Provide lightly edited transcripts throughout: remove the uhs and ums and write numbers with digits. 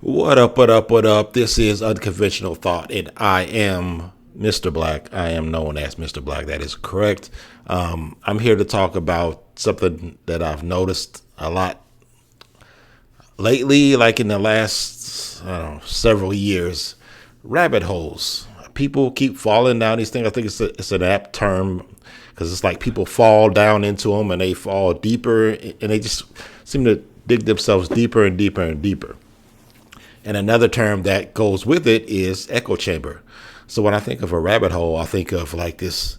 What up, what up, what up? This is Unconventional Thought, and I am Mr. Black. I am known as Mr. Black. That is correct. I'm here to talk about something that I've noticed a lot lately, like in the last, I don't know, several years. Rabbit holes. People keep falling down these things. I think it's an apt term because it's like people fall down into them and they fall deeper and they just seem to dig themselves deeper and deeper and deeper. And another term that goes with it is echo chamber. So when I think of a rabbit hole, I think of like this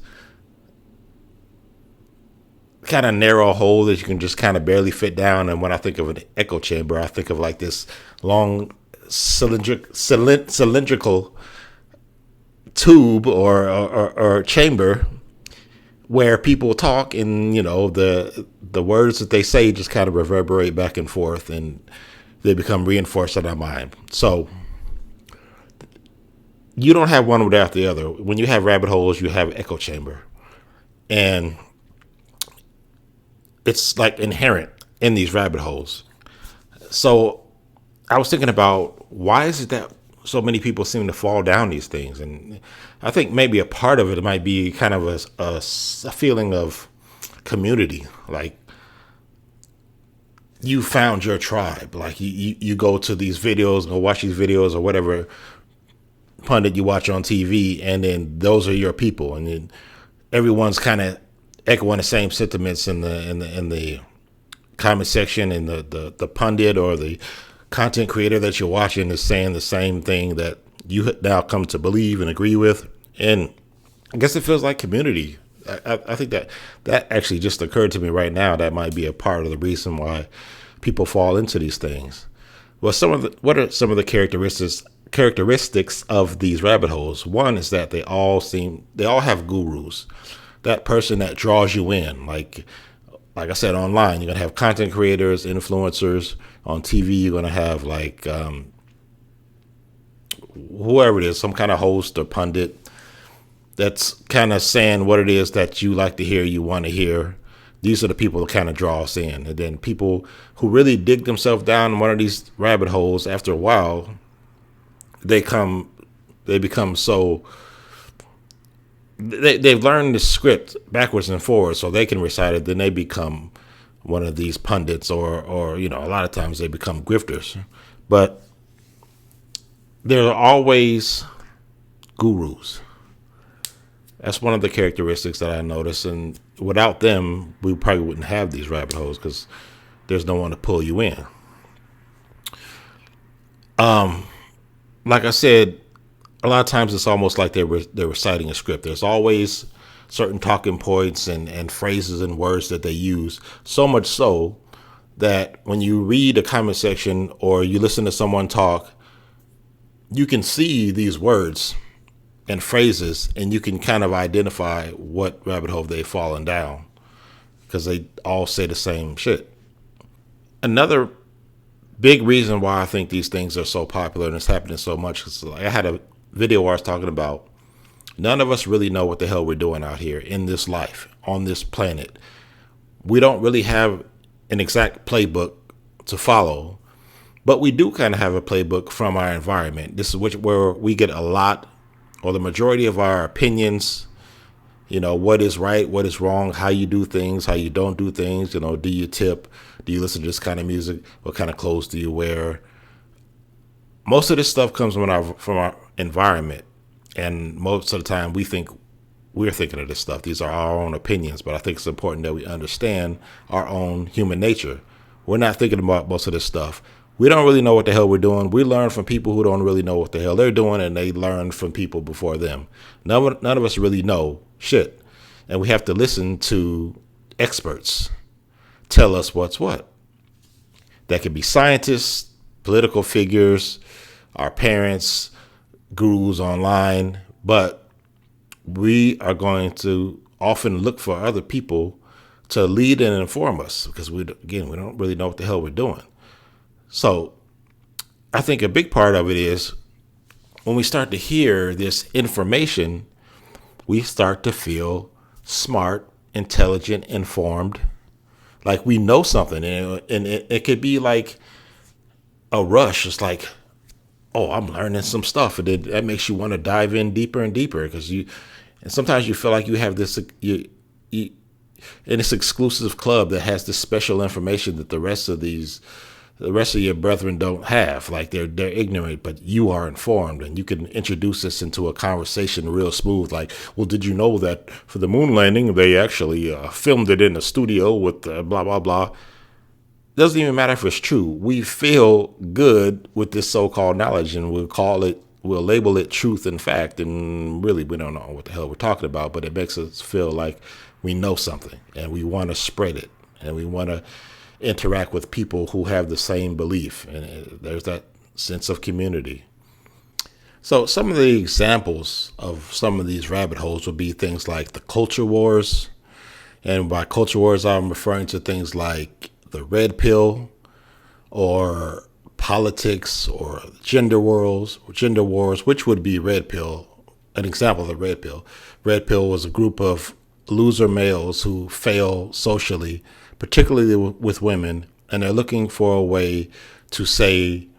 kind of narrow hole that you can just kind of barely fit down. And when I think of an echo chamber, I think of like this long cylindrical tube or chamber where people talk, and the words that they say just kind of reverberate back and forth, and they become reinforced in our mind. So you don't have one without the other. When you have rabbit holes, you have echo chamber, and it's like inherent in these rabbit holes. So I was thinking about, why is it that so many people seem to fall down these things? And I think maybe a part of it might be kind of a feeling of community. Like, you found your tribe. Like you go to these videos, go watch these videos or whatever pundit you watch on TV, and then those are your people, and then everyone's kind of echoing the same sentiments in the comment section, and the pundit or the content creator that you're watching is saying the same thing that you now come to believe and agree with. And I guess it feels like community. I think that actually just occurred to me right now. That might be a part of the reason why people fall into these things. Well, what are some of the characteristics of these rabbit holes? One is that they all have gurus. That person that draws you in, like I said, online, you're gonna have content creators, influencers. On TV, you're gonna have like whoever it is, some kind of host or pundit that's kind of saying what it is that you like to hear, you want to hear. These are the people that kind of draw us in. And then people who really dig themselves down in one of these rabbit holes, after a while, they become so, they've learned the script backwards and forwards, so they can recite it. Then they become one of these pundits, or a lot of times they become grifters. But there are always gurus. That's one of the characteristics that I notice, and without them, we probably wouldn't have these rabbit holes because there's no one to pull you in. Like I said, a lot of times it's almost like they're reciting a script. There's always certain talking points and phrases and words that they use, so much so that when you read a comment section or you listen to someone talk, you can see these words and phrases, and you can kind of identify what rabbit hole they've fallen down because they all say the same shit. Another big reason why I think these things are so popular and it's happening so much is, like, I had a video where I was talking about none of us really know what the hell we're doing out here in this life, on this planet. We don't really have an exact playbook to follow, but we do kind of have a playbook from our environment. This is where we get a lot, or the majority of our opinions, what is right, what is wrong, how you do things, how you don't do things. Do you tip? Do you listen to this kind of music? What kind of clothes do you wear? Most of this stuff comes from our environment. And most of the time we're thinking of this stuff. These are our own opinions, but I think it's important that we understand our own human nature. We're not thinking about most of this stuff. We don't really know what the hell we're doing. We learn from people who don't really know what the hell they're doing, and they learn from people before them. None of us really know shit. And we have to listen to experts tell us what's what. That could be scientists, political figures, our parents, gurus online, but we are going to often look for other people to lead and inform us because we don't really know what the hell we're doing. So I think a big part of it is when we start to hear this information, we start to feel smart, intelligent, informed, like we know something. And it could be like a rush. It's like, oh, I'm learning some stuff, and then that makes you want to dive in deeper and deeper because and sometimes you feel like you have this you in this exclusive club that has this special information that the rest of your brethren don't have. Like they're ignorant, but you are informed, and you can introduce this into a conversation real smooth. Like, well, did you know that for the moon landing they actually filmed it in a studio with blah blah blah. Doesn't even matter if it's true. We feel good with this so-called knowledge, and we'll label it truth and fact, and really we don't know what the hell we're talking about, but it makes us feel like we know something, and we want to spread it, and we want to interact with people who have the same belief, and there's that sense of community. So some of the examples of some of these rabbit holes would be things like the culture wars, and by culture wars I'm referring to things like the red pill, or politics, or gender wars, which would be red pill. An example of the red pill. Red pill was a group of loser males who fail socially, particularly with women, and they're looking for a way to say,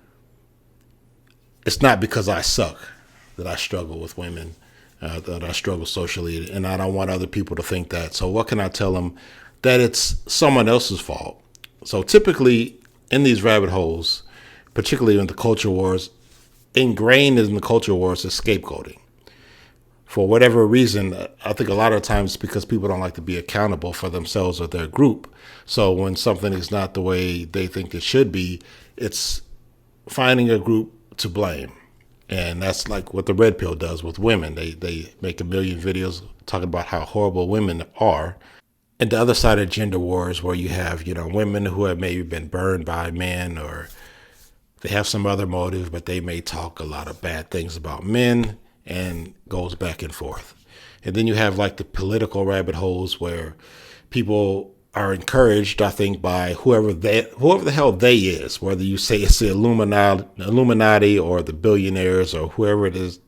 it's not because I suck that I struggle with women, that I struggle socially, and I don't want other people to think that. So what can I tell them? That it's someone else's fault. So typically in these rabbit holes, particularly in the culture wars, ingrained in the culture wars is scapegoating. For whatever reason, I think a lot of times because people don't like to be accountable for themselves or their group. So when something is not the way they think it should be, it's finding a group to blame. And that's like what the red pill does with women. They make a million videos talking about how horrible women are. And the other side of gender wars, where you have, women who have maybe been burned by men, or they have some other motive, but they may talk a lot of bad things about men, and goes back and forth. And then you have like the political rabbit holes where people are encouraged, I think, by whoever the hell they is, whether you say it's the Illuminati or the billionaires or whoever it is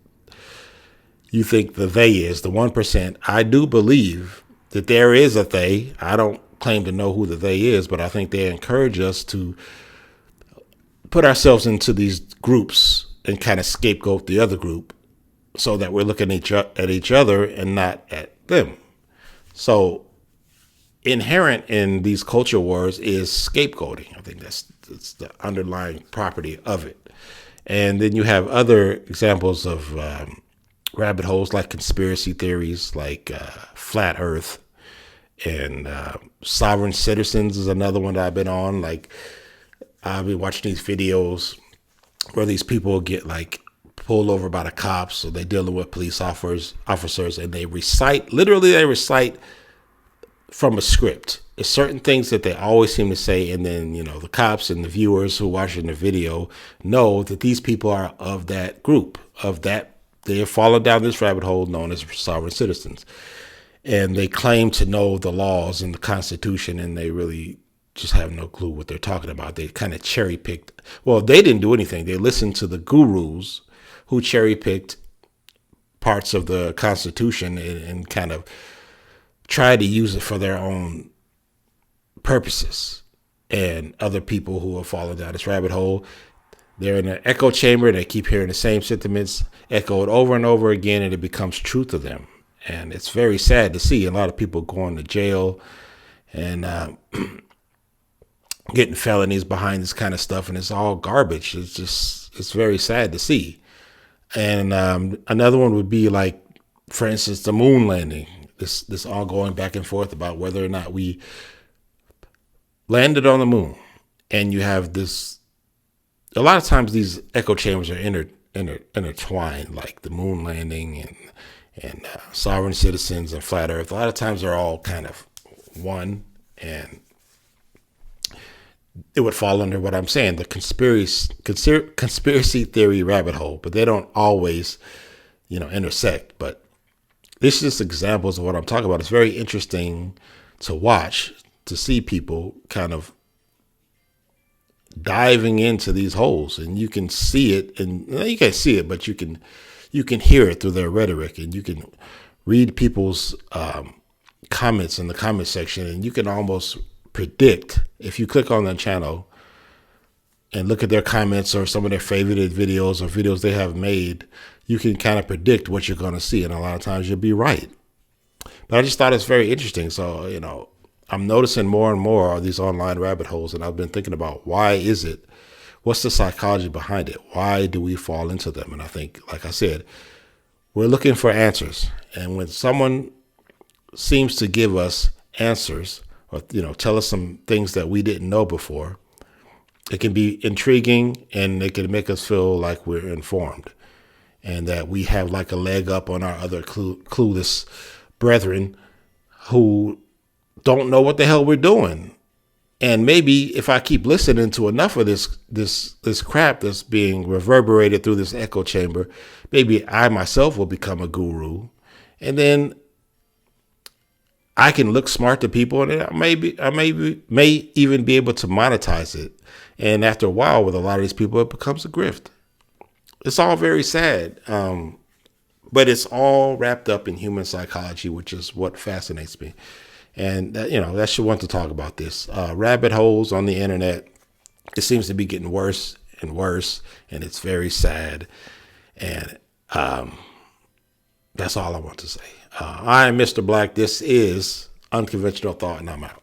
you think the they is, the 1%. I do believe that there is a they. I don't claim to know who the they is, but I think they encourage us to put ourselves into these groups and kind of scapegoat the other group, so that we're looking at each other and not at them. So inherent in these culture wars is scapegoating. I think that's the underlying property of it. And then you have other examples of rabbit holes like conspiracy theories, like flat earth, and sovereign citizens is another one that I've been on. Like, I've been watching these videos where these people get like pulled over by the cops, so they're dealing with police officers, and they recite from a script. There's certain things that they always seem to say, and then the cops and the viewers who are watching the video know that these people are of that group, of that they have fallen down this rabbit hole known as sovereign citizens, and they claim to know the laws and the Constitution, and they really just have no clue what they're talking about. They kind of cherry picked. Well, they didn't do anything. They listened to the gurus who cherry picked parts of the Constitution and kind of tried to use it for their own purposes. And other people who are falling down this rabbit hole, they're in an echo chamber. They keep hearing the same sentiments echoed over and over again, and it becomes true to them. And it's very sad to see a lot of people going to jail and getting felonies behind this kind of stuff, and it's all garbage. It's very sad to see. And another one would be like, for instance, the moon landing. This all going back and forth about whether or not we landed on the moon. And you have this. A lot of times these echo chambers are intertwined, like the moon landing and sovereign citizens and flat earth. A lot of times they're all kind of one, and it would fall under what I'm saying, the conspiracy theory rabbit hole, but they don't always, intersect. But this is just examples of what I'm talking about. It's very interesting to watch, to see people kind of diving into these holes, and you can see it, and you can't see it, but you can hear it through their rhetoric, and you can read people's comments in the comment section, and you can almost predict, if you click on the channel, and look at their comments or some of their favorited videos or videos they have made, you can kind of predict what you're going to see. And a lot of times you'll be right. But I just thought it's very interesting. So, I'm noticing more and more of these online rabbit holes. And I've been thinking about, why is it? What's the psychology behind it? Why do we fall into them? And I think, like I said, we're looking for answers. And when someone seems to give us answers, or, tell us some things that we didn't know before, it can be intriguing, and it can make us feel like we're informed and that we have like a leg up on our other clueless brethren who don't know what the hell we're doing. And maybe if I keep listening to enough of this crap that's being reverberated through this echo chamber, maybe I myself will become a guru, and then I can look smart to people, and I may even be able to monetize it. And after a while, with a lot of these people, it becomes a grift. It's all very sad, but it's all wrapped up in human psychology, which is what fascinates me. And that's you want to talk about this. Rabbit holes on the internet. It seems to be getting worse and worse, and it's very sad. And that's all I want to say. I am Mr. Black. This is Unconventional Thought, and I'm out.